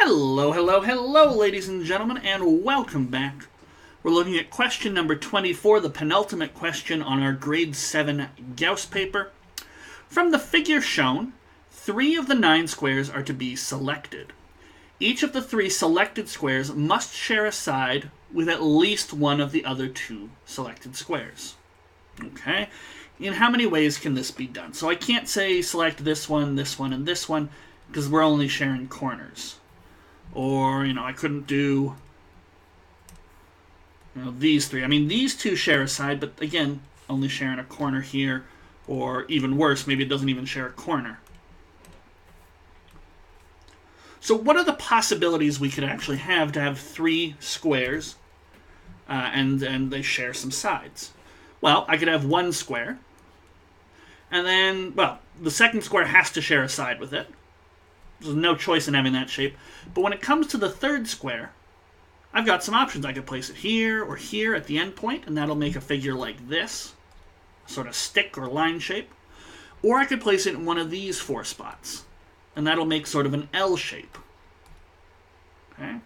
Hello, hello, hello, ladies and gentlemen, and welcome back. We're looking at question number 24, the penultimate question on our grade 7 Gauss paper. From the figure shown, 3 of the 9 squares are to be selected. Each of the 3 selected squares must share a side with at least one of the other 2 selected squares. Okay, in how many ways can this be done? So I can't say select this one, and this one, because we're only sharing corners. Or, I couldn't do, these 3. I mean, these 2 share a side, but again, only sharing a corner here. Or even worse, maybe it doesn't even share a corner. So what are the possibilities we could actually have to have 3 squares and they share some sides? Well, I could have 1 square. And then, the second square has to share a side with it. There's no choice in having that shape. But when it comes to the third square, I've got some options. I could place it here or here at the end point, and that'll make a figure like this, sort of stick or line shape. Or I could place it in one of these 4 spots, and that'll make sort of an L shape. Okay?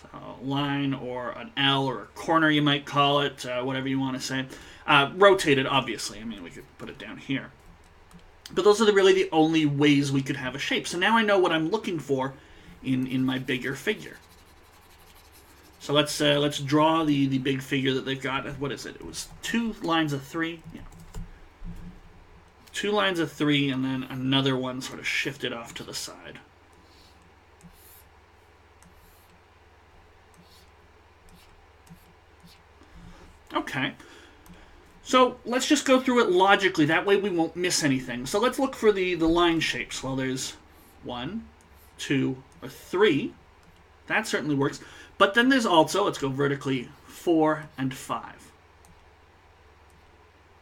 So a line or an L or a corner, you might call it, whatever you want to say. Rotated, obviously. I mean, we could put it down here. But those are really the only ways we could have a shape. So now I know what I'm looking for in my bigger figure. So let's draw the big figure that they've got. What is it? It was 2 lines of 3. Yeah. 2 lines of 3, and then another one sort of shifted off to the side. Okay. So let's just go through it logically. That way we won't miss anything. So let's look for the line shapes. Well, there's 1, 2, or 3. That certainly works. But then there's also, let's go vertically, 4 and 5. All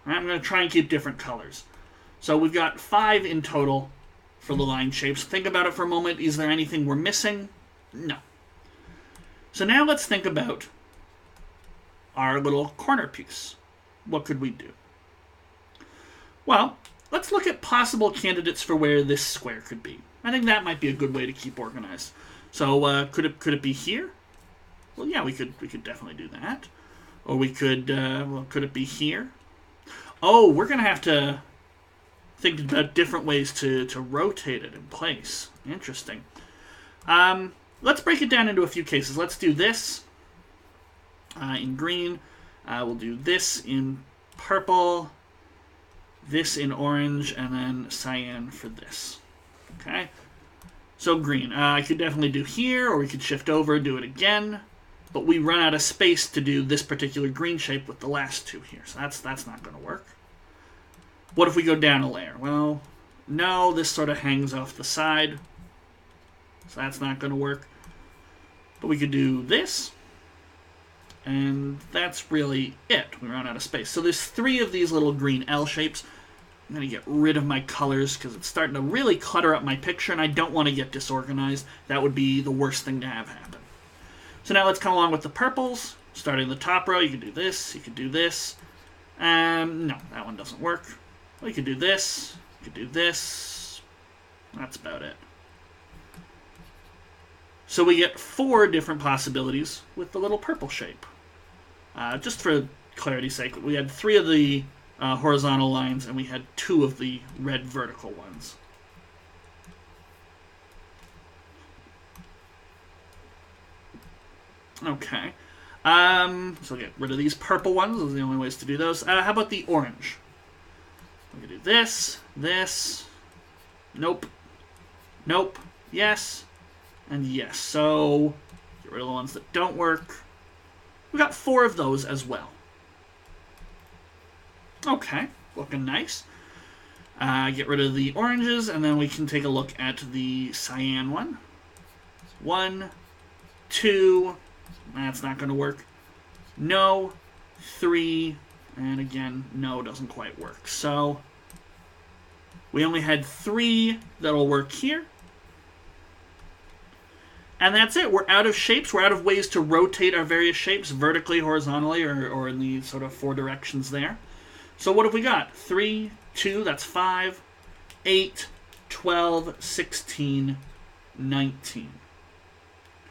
right, I'm going to try and keep different colors. So we've got 5 in total for the line shapes. Think about it for a moment. Is there anything we're missing? No. So now let's think about our little corner piece. What could we do? Well, let's look at possible candidates for where this square could be. I think that might be a good way to keep organized. So could it be here? Well, yeah, we could definitely do that. Or we could, could it be here? Oh, we're going to have to think about different ways to rotate it in place. Interesting. Let's break it down into a few cases. Let's do this in green. We'll do this in purple, this in orange, and then cyan for this. Okay? So green. I could definitely do here, or we could shift over, do it again. But we run out of space to do this particular green shape with the last 2 here. So that's not going to work. What if we go down a layer? Well, no, this sort of hangs off the side. So that's not going to work. But we could do this. And that's really it. We run out of space. So there's 3 of these little green L shapes. I'm going to get rid of my colors because it's starting to really clutter up my picture, and I don't want to get disorganized. That would be the worst thing to have happen. So now let's come along with the purples. Starting in the top row, you could do this, you could do this. No, that one doesn't work. Well, you could do this, you could do this. That's about it. So we get 4 different possibilities with the little purple shape. Just for clarity's sake, we had 3 of the horizontal lines, and we had 2 of the red vertical ones. Okay. So get rid of these purple ones. Those are the only ways to do those. How about the orange? We can do this, this, nope, nope, yes, and yes. So get rid of the ones that don't work. We got 4 of those as well. Okay, looking nice. Get rid of the oranges, and then we can take a look at the cyan one. 1, 2, that's not going to work. No, 3, and again, no, doesn't quite work. So we only had 3 that'll work here. And that's it. We're out of shapes. We're out of ways to rotate our various shapes vertically, horizontally, or in the sort of 4 directions there. So what have we got? 3, 2, that's 5, 8, 12, 16, 19.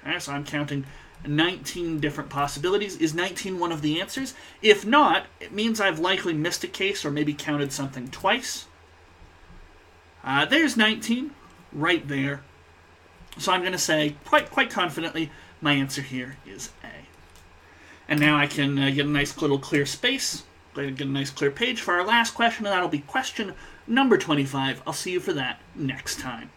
Okay, so I'm counting 19 different possibilities. Is 19 one of the answers? If not, it means I've likely missed a case or maybe counted something twice. There's 19 right there. So I'm going to say quite confidently my answer here is A. And now I can get a nice little clear space, get a nice clear page for our last question, and that'll be question number 25. I'll see you for that next time.